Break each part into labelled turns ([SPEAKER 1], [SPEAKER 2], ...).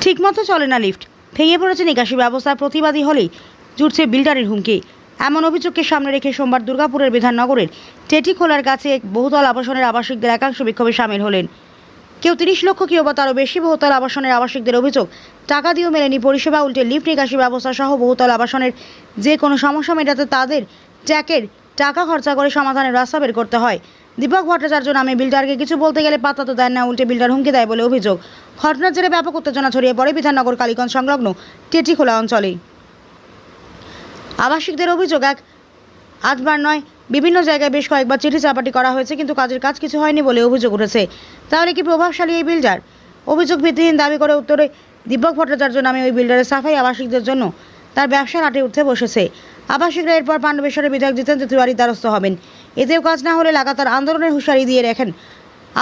[SPEAKER 1] ঠিকমতো চলে না লিফট, ভেঙে পড়েছে নিকাশি ব্যবস্থা, প্রতিবাদী হলেই জুটছে বিল্ডারের হুমকি। এমন অভিযোগকে সামনে রেখে সোমবার দুর্গাপুরের বিধাননগরের টেটিখোলার কাছে বহুতল আবাসনের আবাসিকদের একাংশ বিক্ষোভে সামিল হলেন। কেউ 30 লক্ষ, কেউ বা তারও বেশি বহুতল আবাসনের আবাসিকদের অভিযোগ, টাকা দিয়েও মেলেনি পরিষেবা, উল্টে লিফট নিকাশি ব্যবস্থা সহ বহুতল আবাসনের যে কোনো সমস্যা মেটাতে তাদের ট্যাকের টাকা খরচা করে সমাধানের রাস্তা বের করতে হয়। দীপক ভট্টাচার্য নামে বিল্ডারকে কিছু বলতে গেলে পাত্তা তো দেন না, উল্টে বিল্ডার হুমকি দেয় বলে অভিযোগ। ঘটনার জেরে ব্যাপক উত্তেজনা ছড়িয়ে পড়ে বিধাননগর কালীগঞ্জ সংলগ্ন টেটিখোলা অঞ্চলে। আবাসিকদের অভিযোগ, আজবার নয়, বিভিন্ন জায়গায় বেশ কয়েকবার চিঠি চাপাটি করা হয়েছে, কিন্তু কাজের কাজ কিছু হয়নি বলে অভিযোগ উঠেছে। তাহলে কি প্রভাবশালী এই বিল্ডার? অভিযোগ ভিত্তিহীন দাবি করে উত্তরে দীপক ভট্টাচার্য নামে ওই বিল্ডারের সাফাই আবাসিকদের জন্য তার ব্যবসা নাটে উঠতে বসেছে। আবাসিকরা এরপর পাণ্ডবেশ্বরের বিধায়ক জিতেন্দ্র তিওয়ারির দ্বারস্থ হবেন। এতেও কাজ না হলে লাগাতার আন্দোলনের হুঁশিয়ারি দিয়ে রাখেন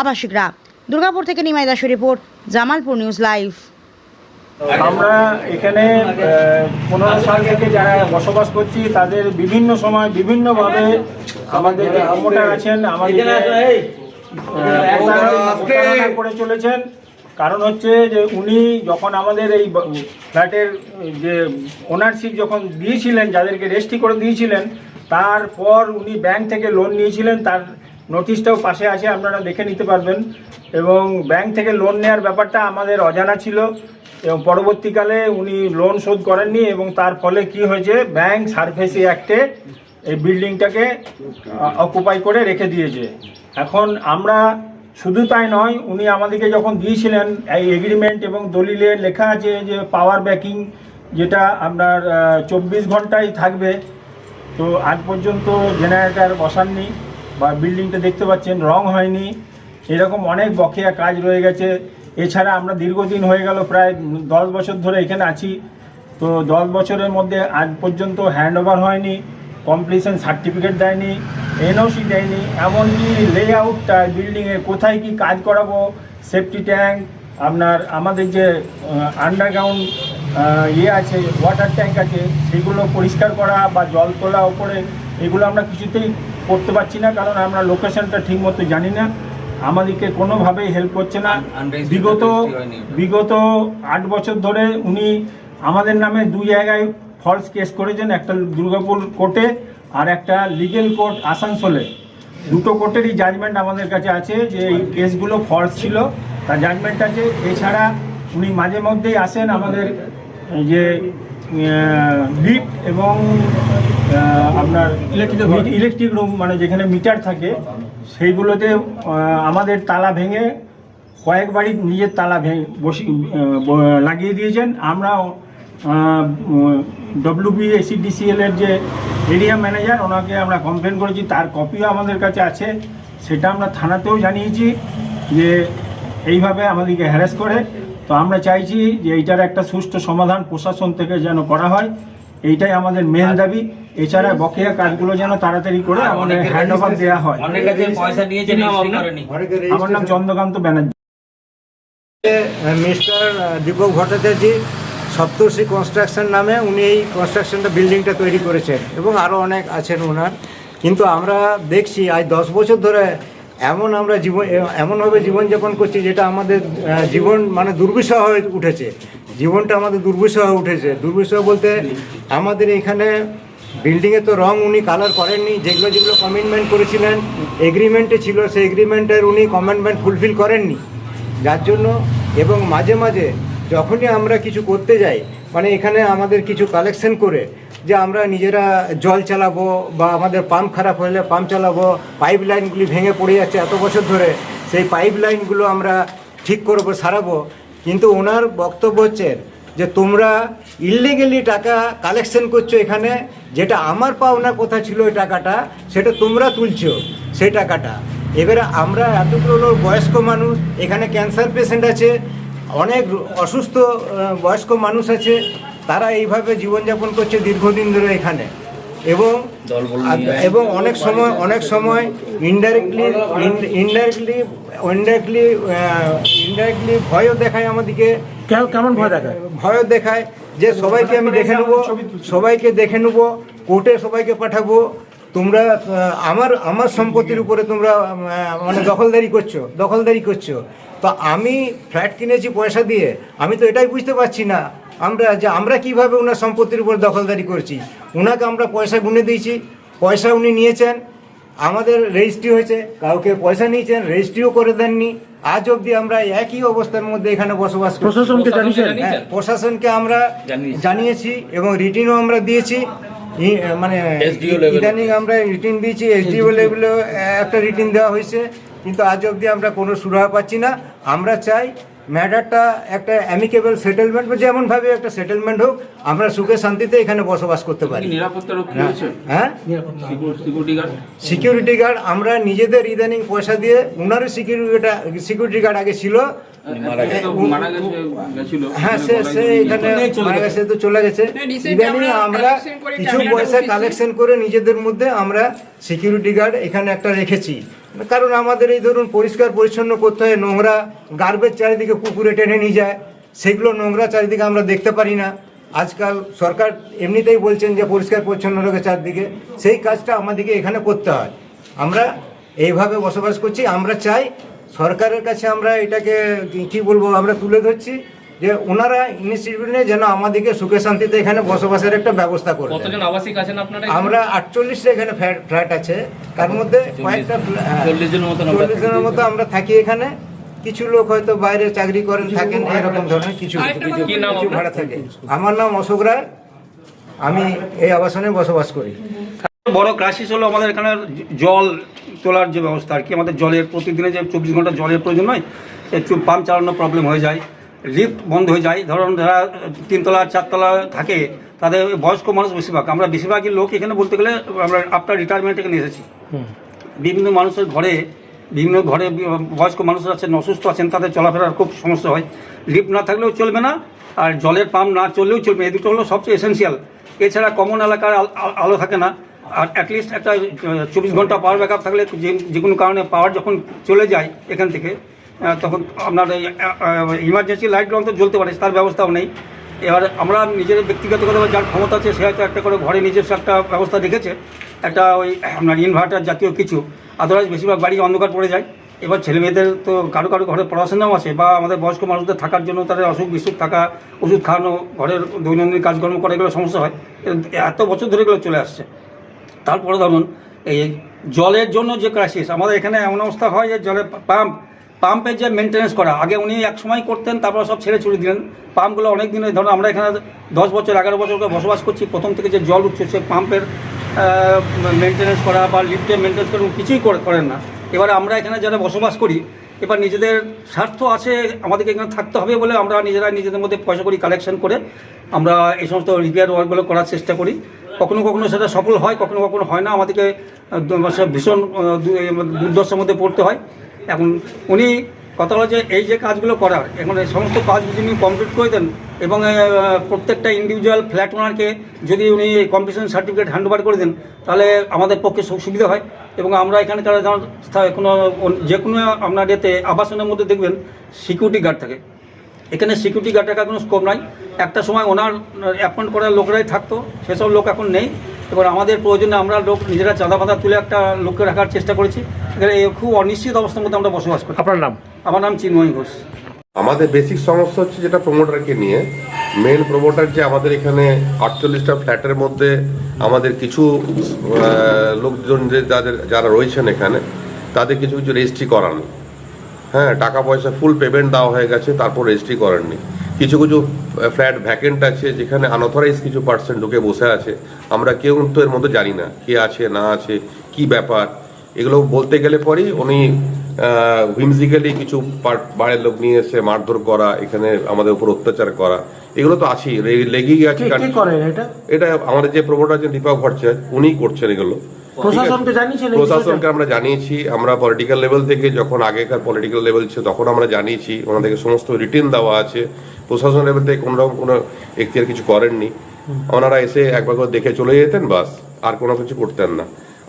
[SPEAKER 1] আবাসিকরা। দুর্গাপুর থেকে নিমাই দাসের রিপোর্ট, জামালপুর নিউজ লাইভ।
[SPEAKER 2] আমরা এখানে 15 সাল থেকে যারা বসবাস করছি তাদের বিভিন্ন সময় বিভিন্নভাবে আমাদের প্রমোটার আছেন, আমাদের প্রতারণা করে চলেছেন। কারণ হচ্ছে যে উনি যখন আমাদের এই ফ্ল্যাটের যে ওনারশিপ যখন দিয়েছিলেন, যাদেরকে রেজিস্ট্রি করে দিয়েছিলেন, তারপর উনি ব্যাংক থেকে লোন নিয়েছিলেন, তার নোটিশটাও পাশে আছে, আপনারা দেখে নিতে পারবেন। এবং ব্যাংক থেকে লোন নেওয়ার ব্যাপারটা আমাদের অজানা ছিল এবং পরবর্তীকালে উনি লোন শোধ করেননি এবং তার ফলে কি হয়েছে, ব্যাংক সারফেসি অ্যাক্টে এই বিল্ডিংটাকে অকুপাই করে রেখে দিয়েছে। এখন আমরা শুধু তাই নয়, উনি আমাদেরকে যখন দিয়েছিলেন এই এগ্রিমেন্ট এবং দলিলে লেখা আছে যে পাওয়ার ব্যাকিং, যেটা আপনার 24 ঘন্টাই থাকবে, তো আজ পর্যন্ত জেনারেটর বসাননি বা বিল্ডিংটা দেখতে পাচ্ছেন রং হয়নি, এরকম অনেক বকেয়া কাজ রয়ে গেছে। এছাড়া আমরা দীর্ঘদিন হয়ে গেল, প্রায় 10 বছর ধরে এখানে আছি, তো 10 বছরের মধ্যে আজ পর্যন্ত হ্যান্ড ওভার হয়নি, কমপ্লিশন সার্টিফিকেট দেয়নি, এনওসি দেয়নি, এমনকি লেআউটটা বিল্ডিংয়ে কোথায় কি কাজ করাবো, সেফটি ট্যাঙ্ক, আপনার আমাদের যে আন্ডারগ্রাউন্ড আছে, ওয়াটার ট্যাঙ্ক আছে, সেগুলো পরিষ্কার করা বা জল তোলা ওপরে, এগুলো আমরা কিছুতেই করতে পারছি না, কারণ আমরা লোকেশনটা ঠিকমতো জানি না, আমাদেরকে কোনোভাবেই হেল্প করছে না। বিগত 8 বছর ধরে উনি আমাদের নামে 2 জায়গায় ফলস কেস করেছেন, একটা দুর্গাপুর কোর্টে আর একটা লিগেল কোর্ট আসানসোলে। দুটো কোর্টেরই জাজমেন্ট আমাদের কাছে আছে যে এই কেসগুলো ফলস ছিল, তার জাজমেন্ট আছে। এছাড়া উনি মাঝে মধ্যেই আসেন আমাদের যে লিফট এবং আপনার ইলেকট্রিক রুম, মানে যেখানে মিটার থাকে, সেইগুলোতে আমাদের তালা ভেঙে কয়েকবারই নিজের তালা লাগিয়ে দিয়েছেন। আমরা WBSEDCL এর যে এরিয়া ম্যানেজার, ওনাকে আমরা কমপ্লেন করেছি, তার কপিও আমাদের কাছে আছে, সেটা আমরা থানাতেও জানিয়েছি যে এইভাবে আমাদেরকে হ্যারাস করে। তো আমরা চাইছি যে এইটার একটা সুষ্ঠু সমাধান প্রশাসন থেকে যেন করা হয়, এইটাই আমাদের মেন দাবি। এছাড়া বকেয়া কাজগুলো যেন তাড়াতাড়ি করে আমাদের হ্যান্ড ওভার দেওয়া হয়। আমার নাম চন্দ্রকান্ত ব্যানার্জি।
[SPEAKER 3] মিস্টার দীপক ভট্টাচার্য সপ্তর্ষি কনস্ট্রাকশন নামে উনি এই কনস্ট্রাকশনটা বিল্ডিংটা তৈরি করেছেন এবং আরও অনেক আছেন ওনার। কিন্তু আমরা দেখছি আজ 10 বছর ধরে আমরা এমনভাবে জীবনযাপন করছি যেটা আমাদের জীবন মানে দুর্বিষহ হয়ে উঠেছে। জীবনটা আমাদের দুর্বিষহ হয়ে উঠেছে। দুর্বিষহ বলতে আমাদের এখানে বিল্ডিংয়ে তো রং উনি কালার করেননি, যেগুলো কমিটমেন্ট করেছিলেন এগ্রিমেন্টে ছিল, সেই এগ্রিমেন্টের উনি কমিটমেন্ট ফুলফিল করেননি, যার জন্য। এবং মাঝে মাঝে যখনই আমরা কিছু করতে যাই, মানে এখানে আমাদের কিছু কালেকশন করে যে আমরা নিজেরা জল চালাবো বা আমাদের পাম্প খারাপ হলে পাম্প চালাবো, পাইপ লাইনগুলি ভেঙে পড়ে যাচ্ছে এত বছর ধরে, সেই পাইপ লাইনগুলো আমরা ঠিক করবো, সারাবো। কিন্তু ওনার বক্তব্য হচ্ছে যে তোমরা ইললিগেলি টাকা কালেকশন করছো এখানে, যেটা আমার পাওনার কথা ছিল ওই টাকাটা, সেটা তোমরা তুলছো সেই টাকাটা। এবারে আমরা এতগুলো বয়স্ক মানুষ, এখানে ক্যান্সার পেশেন্ট আছে, অনেক অসুস্থ বয়স্ক মানুষ আছে, তারা এইভাবে জীবনযাপন করছে দীর্ঘদিন ধরে এখানে। এবং অনেক সময় ইনডাইরেক্টলি ভয়ও দেখায় আমাদেরকে।
[SPEAKER 2] কেমন ভয় দেখায়?
[SPEAKER 3] ভয়ও দেখায় যে সবাইকে আমি দেখে নেবো, কোর্টে সবাইকে পাঠাবো, তোমরা আমার সম্পত্তির উপরে তোমরা মানে দখলদারি করছো। তো আমি ফ্ল্যাট কিনেছি পয়সা দিয়ে, আমি তো এটাই বুঝতে পারছি না আমরা কিভাবে ওনার সম্পত্তির উপর দখলদারি করছি। ওনাকে আমরা পয়সা গুনে দিয়েছি, পয়সা উনি নিয়েছেন, আমাদের রেজিস্ট্রি হয়েছে, কাউকে পয়সা নিয়েছেন রেজিস্ট্রিও করে দেননি। আজ অবধি আমরা একই অবস্থার মধ্যে এখানে বসবাস করছি।
[SPEAKER 4] প্রশাসনকে জানিয়েছেন?
[SPEAKER 3] হ্যাঁ, প্রশাসনকে আমরা জানিয়েছি এবং রিটিনও আমরা দিয়েছি। মানে ইদানিং আমরা রিটিন দিয়েছি, এসডিও লেভেলেও একটা রিটিন দেওয়া হয়েছে, কিন্তু আজ অবধি আমরা কোনো সুরাহা পাচ্ছি না। আমরা চাই ম্যাটারটা একটা অ্যামিকেবল সেটেলমেন্ট, যেমনভাবে একটা সেটেলমেন্ট হোক, আমরা সুখে শান্তিতে এখানে বসবাস করতে পারি।
[SPEAKER 4] নিরাপত্তা রক্ষী হয়েছে?
[SPEAKER 3] হ্যাঁ,
[SPEAKER 4] সিকিউরিটি গার্ড?
[SPEAKER 3] সিকিউরিটি গার্ড আমরা নিজেদের ইদানিং পয়সা দিয়ে, ওনারও সিকিউরিটি গার্ড আগে ছিল। হ্যাঁ, সে এখানে মারা গেছে, তো চলে গেছে। ইদানিং আমরা কিছু পয়সা কালেকশন করে নিজেদের মধ্যে আমরা সিকিউরিটি গার্ড এখানে একটা রেখেছি, কারণ আমাদের এই ধরুন পরিষ্কার পরিচ্ছন্ন করতে হয়। নোংরা গার্বেজ চারিদিকে পুকুরে টেনে নিয়ে যায়, সেগুলো নোংরা চারিদিকে আমরা দেখতে পারি না। আজকাল সরকার এমনিতেই বলছেন যে পরিষ্কার পরিচ্ছন্ন রাখে চারদিকে, সেই কাজটা আমাদেরকে এখানে করতে হয়। আমরা এইভাবে বসবাস করছি। আমরা চাই সরকারের কাছে, আমরা এটাকে কি বলবো, আমরা তুলে ধরছি যে ওনারা ইনিশিয়েটিভ নিয়ে যেন আমাদেরকে সুখে শান্তিতে এখানে বসবাসের একটা ব্যবস্থা করে।
[SPEAKER 4] কতজন আবাসিক আছেন আপনারা?
[SPEAKER 3] আমরা 48টা এখানে ফ্ল্যাট আছে, তার মধ্যে কয়েকটা 40 জনের মতো আমরা থাকি এখানে। কিছু লোক হয়তো বাইরে চাকরি করেন, থাকেন, এরকম ধরনের কিছু ভাড়া থাকে। আমার নাম অশোক রায়, আমি এই আবাসনে বসবাস করি।
[SPEAKER 2] বড় ক্রাইসিস হলো আমাদের এখানে জল তোলার যে ব্যবস্থা আর কি। আমাদের জলের প্রতিদিনে যে 24 ঘন্টা জলের প্রয়োজন নয়, পাম্প চালানোর প্রবলেম হয়ে যায়, লিফট বন্ধ হয়ে যায়। ধরুন যারা 3 তলা 4 তলা থাকে, তাদের বয়স্ক মানুষ বেশিরভাগ, আমরা বেশিরভাগই লোক এখানে বলতে গেলে আমরা আফটার রিটায়ারমেন্ট এখানে এসেছি। বিভিন্ন মানুষের ঘরে বয়স্ক মানুষ আছেন, অসুস্থ আছেন, তাদের চলাফেরার খুব সমস্যা হয়। লিফট না থাকলেও চলবে না, আর জলের পাম্প না চললেও চলবে। এই দুটো হলো সবচেয়ে এসেন্সিয়াল। এছাড়া কমন এলাকার আলো থাকে না, আর অ্যাটলিস্ট একটা 24 ঘন্টা পাওয়ার ব্যাকআপ থাকলে যে কোনো কারণে পাওয়ার যখন চলে যায় এখান থেকে, তখন আপনার ইমার্জেন্সি লাইট অন্তত জ্বলতে পারে, তার ব্যবস্থাও নেই। এবার আমরা নিজের ব্যক্তিগতভাবে যার ক্ষমতা আছে, সে হয়তো একটা করে ঘরে নিজস্ব একটা ব্যবস্থা রেখেছে, একটা ওই আপনার ইনভার্টার জাতীয় কিছু। আদারওয়াইজ বেশিরভাগ বাড়ি অন্ধকার পড়ে যায়। এবার ছেলে মেয়েদের তো কারো ঘরে পড়াশোনাও আছে, বা আমাদের বয়স্ক মানুষদের থাকার জন্য তাদের অসুখ বিসুখ থাকা, ওষুধ খাওয়ানো, ঘরের দৈনন্দিন কাজকর্ম করে, এগুলো সমস্যা হয়। এত বছর ধরে এগুলো চলে আসছে। তারপরে ধরুন এই জলের জন্য যে ক্রাইসিস, আমাদের এখানে এমন অবস্থা হয় যে জলের পাম্পের যে মেনটেন্যান্স করা, আগে উনি এক সময় করতেন, তারপর সব ছেড়ে ছুড়ে দিলেন। পাম্পগুলো অনেক দিনের, ধরুন আমরা এখানে 10 বছর 11 বছর করে বসবাস করছি, প্রথম থেকে যে জল উঠছে সে পাম্পের মেনটেন্যান্স করা বা লিফটের মেনটেন্যান্স করা কিছুই করেন না। এবারে আমরা এখানে যারা বসবাস করি, এবার নিজেদের স্বার্থ আছে, আমাদেরকে এখানে থাকতে হবে বলে আমরা নিজেদের মধ্যে পয়সা করি কালেকশন করে আমরা এই সমস্ত রিপেয়ার ওয়ার্কগুলো করার চেষ্টা করি। কখনো কখনো সেটা সফল হয়, কখনো কখনো হয় না। আমাদেরকে ভীষণ দুর্দশার মধ্যে পড়তে হয়। এখন উনি কথা হলো যে এই যে কাজগুলো করার, এখন এই সমস্ত কাজ যদি উনি কমপ্লিট করে দেন এবং প্রত্যেকটা ইন্ডিভিজুয়াল ফ্ল্যাট ওনারকে যদি উনি কমপ্লিশন সার্টিফিকেট হ্যান্ডওভার করে দেন, তাহলে আমাদের পক্ষে সুবিধা হয়। এবং আমরা এখানকার কোনো যে কোনো আপনার এতে আবাসনের মধ্যে দেখবেন সিকিউরিটি গার্ড থাকে। এখানে সিকিউরিটি গার্ড রাখার কোনো স্কোপ নাই। একটা সময় ওনার অ্যাপয়েন্ট করার লোকরাই থাকতো, সেসব লোক এখন নেই। এবার আমাদের প্রয়োজনে আমরা লোক নিজেরা চাঁদা ফাঁদা তুলে একটা লোককে রাখার চেষ্টা করেছি। এখানে খুব অনিশ্চিত অবস্থার মধ্যে আমরা বসবাস করি।
[SPEAKER 4] আপনার নাম?
[SPEAKER 2] আমার নাম চিন্ময় ঘোষ।
[SPEAKER 5] আমাদের বেসিক সমস্যা হচ্ছে যেটা প্রমোটারকে নিয়ে। মেন প্রমোটার যে আমাদের এখানে 48টা ফ্ল্যাটের মধ্যে আমাদের কিছু লোকজন যারা রয়েছেন এখানে, তাদের কিছু রেজিস্ট্রি করাননি। হ্যাঁ, টাকা পয়সা ফুল পেমেন্ট দেওয়া হয়ে গেছে, তারপর রেজিস্ট্রি করেননি। কিছু ফ্ল্যাট ভ্যাকেন্ট আছে, যেখানে আনঅথরাইজ কিছু পার্সেন্ট ঢুকে বসে আছে। আমরা কেউ তো এর মধ্যে জানি না কে আছে না আছে, কি ব্যাপার। এগুলো বলতে গেলে পরেই উনি হুইমজিক্যালি কিছু বাড়ির লোক নিয়ে এসে মারধর করা, এখানে আমাদের উপর অত্যাচার করা, এগুলো তো আছেই, লেগেই আছে। এটা আমাদের যে প্রমোটার আছেন দীপক ভট্টাচার্য, উনিই করছেন এগুলো। প্রশাসনকে আমরা জানিয়েছি। আমরা পলিটিক্যাল লেভেল থেকে, যখন আগেকার পলিটিক্যাল লেভেল ছিল তখন আমরা জানিয়েছি, ওনাদেরকে সমস্ত রিটেন দেওয়া আছে। প্রশাসন লেভেল থেকে কোনোরকম কোনো এখতিয়ার কিছু করেননি। ওনারা এসে একবার করে দেখে চলে যেতেন, বাস, আর কোনো কিছু করতেন না।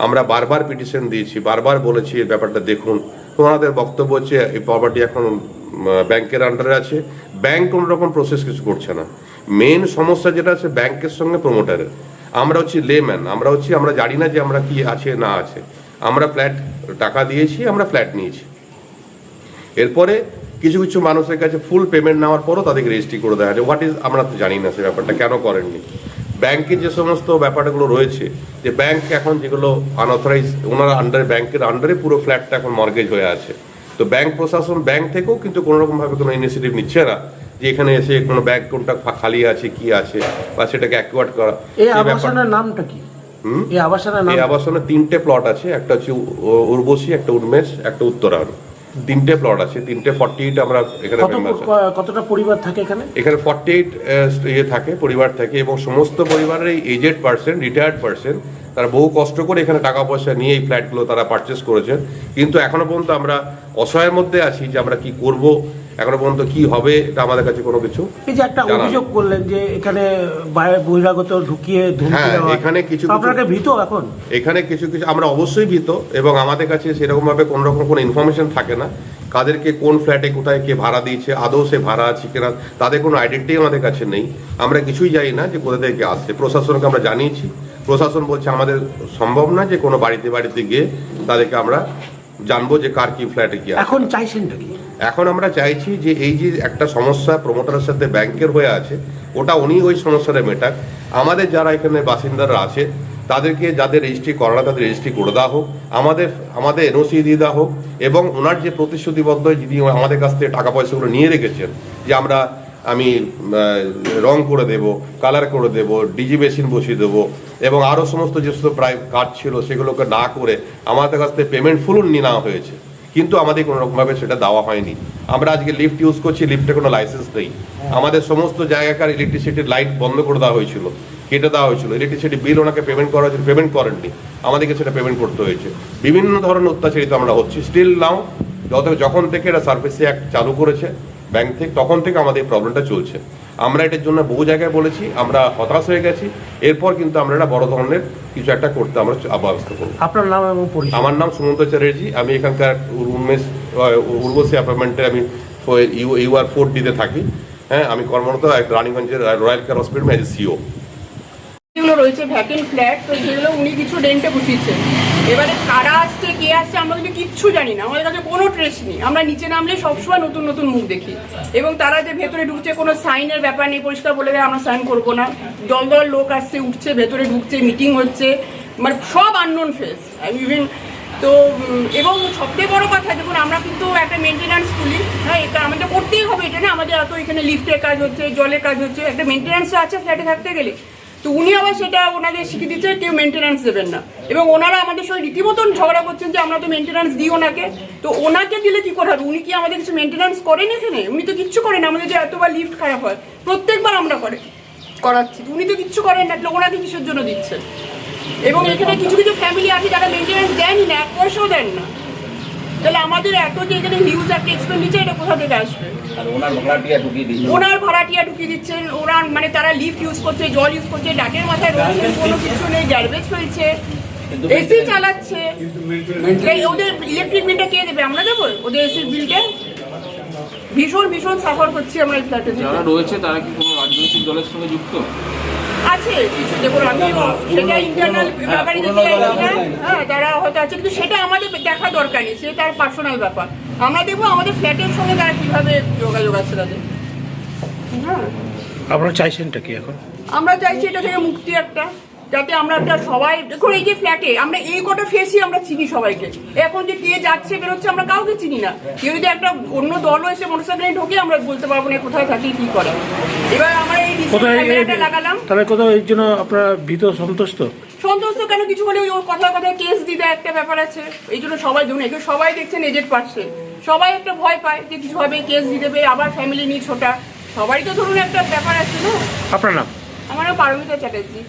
[SPEAKER 5] আমরা বারবার পিটিশন দিয়েছি, বারবার বলেছি এই ব্যাপারটা দেখুন। ওনাদের বক্তব্য হচ্ছে এই প্রপার্টি এখন ব্যাংকের আন্ডারে আছে, ব্যাংক কোনো রকম প্রসেস কিছু করছে না। মেন সমস্যা যেটা আছে ব্যাংকের সঙ্গে প্রমোটারের। আমরা হচ্ছি লেম্যান, আমরা জানি না যে আমরা কি আছে না আছে। আমরা ফ্ল্যাট টাকা দিয়েছি, আমরা ফ্ল্যাট নিয়েছি। এরপরে কিছু কিছু মানুষের কাছে ফুল পেমেন্ট নেওয়ার পরও তাদেরকে রেজিস্ট্রি করে দেওয়া হয়। হোয়াট ইজ, আমরা তো জানি না সে ব্যাপারটা কেন করেননি। ব্যাংকে যে সমস্ত ব্যাপারগুলো রয়েছে, যে ব্যাংক এখন যেগুলো আনঅথরাইজ, ওনারা ব্যাংকের আন্ডারে পুরো ফ্ল্যাটটা এখন মর্গেজ হয়ে আছে। তো ব্যাংক প্রশাসন ব্যাংক থেকেও কিন্তু কোনো রকমভাবে কোনো ইনিশিয়েটিভ নিচ্ছে না যে এখানে এসে কোনো ব্যাংক কোনটা খালি আছে কি আছে বা সেটাকে অ্যাকোয়ার্ড করা।
[SPEAKER 6] এই আবাসনের নামটা কি? এই আবাসনের নাম?
[SPEAKER 5] এই আবাসনের 3টে প্লট আছে, একটা হচ্ছে উর্বশী, একটা উন্মেষ, একটা উত্তরায়ণ। 3টে প্লট আছে, 3টে 48 আমরা এখানে মেম্বার।
[SPEAKER 6] কতটা পরিবার থাকে এখানে?
[SPEAKER 5] এখানে 48 থাকে, পরিবার থাকে, এবং সমস্ত পরিবারের এই এজেড পার্সন, রিটায়ার্ড পার্সন, তারা বহু কষ্ট করে এখানে টাকা পয়সা নিয়ে এই ফ্ল্যাটগুলো তারা পারচেস করেছেন। কিন্তু এখনো পর্যন্ত আমরা অসহায়ের মধ্যে আছি যে আমরা কি করব, এখনো পর্যন্ত কি হবে এটা আমাদের কাছে কোনো কিছু।
[SPEAKER 6] এই যে একটা অভিযোগ করলেন যে এখানে বহিরাগত ঢুকিয়ে
[SPEAKER 5] হ্যাঁ, এখানে কিছু
[SPEAKER 6] আপনারা ভীত এখন?
[SPEAKER 5] এখানে কিছু কিছু আমরা অবশ্যই ভীত, এবং আমাদের কাছে সেরকমভাবে কোনো রকম কোনো ইনফরমেশন থাকে না কাদেরকে কোন ফ্ল্যাটে কোথায় কে ভাড়া দিয়েছে, আদৌ সে ভাড়া আছে কিনা, তাদের কোনো আইডেন্টিটি আমাদের কাছে নেই। আমরা কিছুই জানি না যে কোথা থেকে আসছে। প্রশাসনকে আমরা জানিয়েছি, প্রশাসন বলছে আমাদের সম্ভব না যে কোনো বাড়িতে বাড়িতে গিয়ে তাদেরকে আমরা জানবো যে কার কি ফ্ল্যাটে কি আছে।
[SPEAKER 6] এখন চাইছেনটা কি?
[SPEAKER 5] এখন আমরা চাইছি যে এই যে একটা সমস্যা প্রমোটারের সাথে ব্যাংকের হয়ে আছে, ওটা উনি ওই সমস্যাটা মেটাক। আমাদের যারা এখানে বাসিন্দারা আছে তাদেরকে যাদের রেজিস্ট্রি করা না তাদের রেজিস্ট্রি করে দেওয়া হোক, আমাদের এনওসি দিয়ে দেওয়া হোক, এবং ওনার যে প্রতিশ্রুতিবদ্ধ যিনি আমাদের কাছ থেকে টাকা পয়সাগুলো নিয়ে রেখেছেন যে আমি রং করে দেব, কালার করে দেব, ডিজি মেশিন বসিয়ে দেবো, এবং আরও সমস্ত যেসব প্রায় কাজ ছিল সেগুলোকে না করে আমাদের কাছ থেকে পেমেন্ট ফুল নিয়ে নেওয়া হয়েছে, কিন্তু আমাদের কোনো রকমভাবে সেটা দেওয়া হয়নি। আমরা আজকে লিফট ইউজ করছি, লিফটে কোনো লাইসেন্স নেই। আমাদের সমস্ত জায়গাকার ইলেকট্রিসিটির লাইট বন্ধ করে দেওয়া হয়েছিল, কেটে দেওয়া হয়েছিল। ইলেকট্রিসিটি বিল ওনাকে পেমেন্ট করা হয়েছিল, পেমেন্ট করেননি, আমাদেরকে সেটা পেমেন্ট করতে হয়েছে। বিভিন্ন ধরনের অত্যাচারিত আমরা হচ্ছি স্টিল নাও। যখন থেকে এটা সার্ভিসি অ্যাক্ট চালু করেছে ব্যাংক থেকে, তখন থেকে আমাদের এই প্রবলেমটা চলছে। আমরা এটার জন্য বহু জায়গায় বলেছি, আমরা হতাশ হয়ে গেছি। এরপর কিন্তু আমরা এটা বড় ধরনের কিছু একটা করতে আমরা ব্যবস্থা করবো।
[SPEAKER 6] আপনার নাম এবং পরিচয়?
[SPEAKER 5] আমার নাম সুমন্ত চ্যাটার্জি, আমি এখানকার উর্বশী অ্যাপার্টমেন্টে আমি UR 4D-তে থাকি। হ্যাঁ, আমি কর্মরত রানীগঞ্জের royal care hospital as CO.
[SPEAKER 7] যেগুলো রয়েছে ভ্যাকেন্ট ফ্ল্যাট, তো সেগুলো উনি কিছু রেন্টে বসিয়েছেন। এবারে কারা আসছে কে আসছে আমরা কিন্তু কিচ্ছু জানি না, আমাদের কাছে কোনো ট্রেস নেই। আমরা নিচে নামলে সবসময় নতুন নতুন মুখ দেখি, এবং তারা যে ভেতরে ঢুকছে কোনো সাইনের ব্যাপার নেই, পরিষ্কার বলে দেয় আমরা সাইন করবো না। দল দল লোক আসছে, উঠছে, ভেতরে ঢুকছে, মিটিং হচ্ছে, মানে সব আননোন ফেস ইভেন। তো এবং সবথেকে বড় কথা, দেখুন আমরা কিন্তু একটা মেনটেন্যান্স তুলি, হ্যাঁ, এটা আমাদের করতেই হবে। এটা না আমাদের এত এখানে লিফটের কাজ হচ্ছে, জলের কাজ হচ্ছে, একটা মেনটেন্যান্স আছে ফ্ল্যাটে থাকতে গেলে। তো উনি আবার সেটা ওনাদের শিখিয়ে দিচ্ছে কেউ মেনটেন্যান্স দেবেন না, এবং ওনারা আমাদের সঙ্গে রীতিমতন ঝগড়া করছেন যে আমরা তো মেনটেন্যান্স দিই ওনাকে। তো ওনাকে দিলে কি করে হবে? উনি কি আমাদের কিছু মেনটেন্যান্স করেন এখানে? উনি তো কিচ্ছু করেন। আমাদের যে এতবার লিফট খারাপ হয় প্রত্যেকবার আমরা করাচ্ছি, উনি তো কিচ্ছু করেন না, ওনাকে কিসের জন্য দিচ্ছেন? এবং এখানে কিছু কিছু ফ্যামিলি আছে যারা মেনটেন্যান্স দেনই না, 1 পয়সাও দেন না। তাহলে আমাদের এত যে এখানে হিউজ একটা এক্সপেন্ডিচার, এটা কোথা থেকে আসবে? ওনার ভাড়াটিয়া ঢুকিয়ে দিচ্ছেন। ওরা মানে তারা লিফট ইউজ করছে, জল ইউজ করছে, ডাকের মাথায় রয়েছে, কোনো কিছু নেই, গার্বেজ ফেলছে, এসি চালাচ্ছে। ওদের ইলেকট্রিক বিলটা কে দেবে? আমরা দেবো ওদের এসির বিলটা? ভীষণ ভীষণ সাফার করছি আমরা এই ফ্ল্যাটে।
[SPEAKER 4] যারা রয়েছে তারা কি কোনো রাজনৈতিক দলের সঙ্গে যুক্ত
[SPEAKER 7] আছে? কিছু দেখুন, আমি সেটা ইন্টারনাল ব্যাপারে যেতে চাইছি না। হ্যাঁ, তারা হয়তো আছে, কিন্তু সেটা আমাদের দেখা দরকার নেই, সে তার পার্সোনাল ব্যাপার। আমরা দেখবো আমাদের ফ্ল্যাটের সঙ্গে তারা কীভাবে যোগাযোগ আছে তাদের। হ্যাঁ,
[SPEAKER 6] আপনারা চাইছেনটা কি এখন?
[SPEAKER 7] আমরা চাইছি এটা থেকে মুক্তি একটা, যাতে আমরা একটা সবাই দেখুন এই যে ফ্ল্যাটে আমরা এই কটা ফেসই আমরা চিনি সবাইকে। এখন যে কে যাচ্ছে বেরোচ্ছে আমরা কাউকে চিনি না। কেউ যদি একটা অন্য দলও এসে মোটরসাইকেলে ঢোকে আমরা বলতে পারবো না কোথায় থাকি কি করে। এবার আমরা এই ক্যামেরাটা লাগালাম,
[SPEAKER 6] তাহলে কোথাও এর জন্য আপনারা ভীত সন্তুষ্ট
[SPEAKER 7] কেন? কিছু হলে ওই কথায় কথায় কেস দিতে একটা ব্যাপার আছে, এই জন্য সবাই ধরুন একে সবাই দেখছেন এজেড পাচ্ছে, সবাই একটা ভয় পায় যে কিছু হবে, কেস দিয়ে দেবে, আবার ফ্যামিলি নিয়ে ছোটা, সবাই তো ধরুন একটা ব্যাপার আছে না।
[SPEAKER 6] আপনার নাম?
[SPEAKER 7] আমার নাম পারমিতা চ্যাটার্জি।